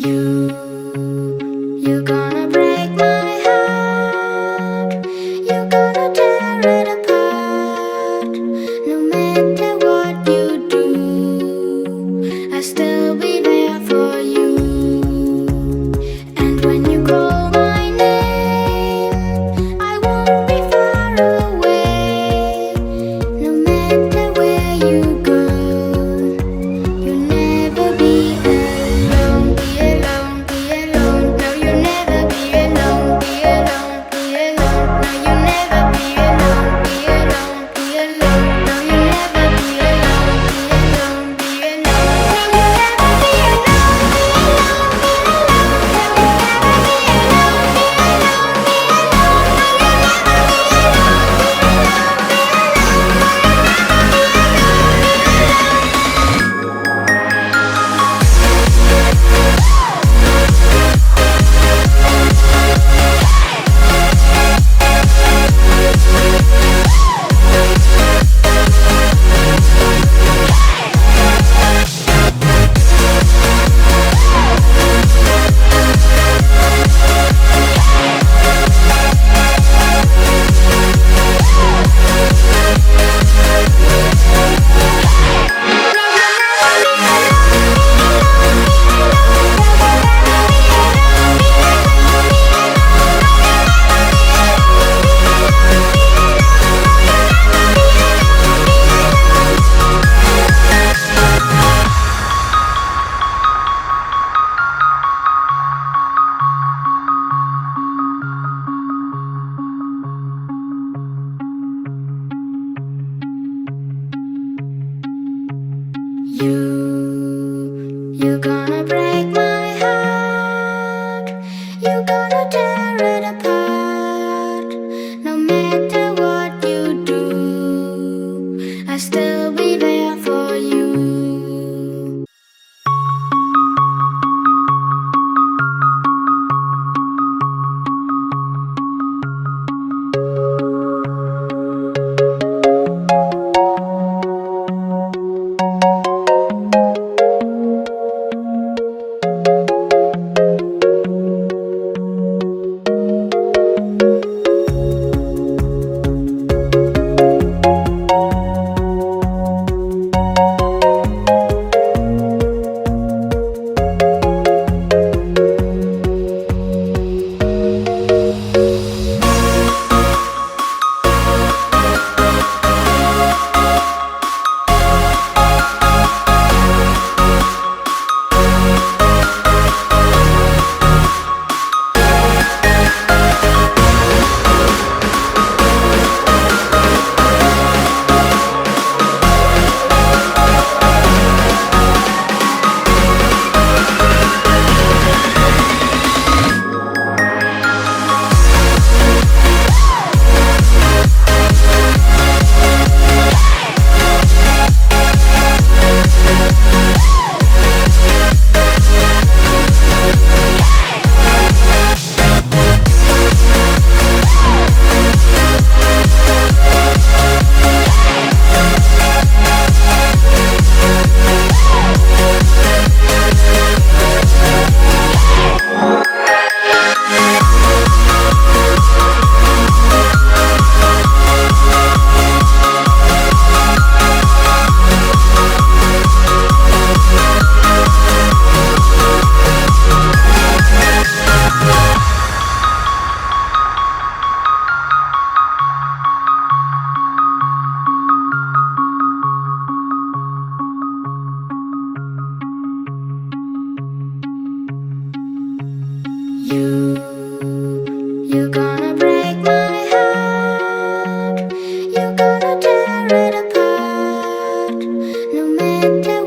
You're gonna break my heart. You're gonna tear it apart. No matter what you do, I'll still be there for you. And when you call my name, I won't be far away. No matter where you go, you'll never be alone. Be alone, be alone. No, you'll never be alone. Be alone, be alone. No, you'll never be alone. Be alone, be alone. No, you'll never be alone. Be alone, be alone. No, you'll never be alone. Be alone, be alone. No, you'll never be alone. Be alone, be alone. No, you'll never be alone. Be You're gonna break my heart. You're gonna tear it apart. No matter what you do, I'll still be there for you. You're gonna break my heart. You're gonna tear it apart. No matter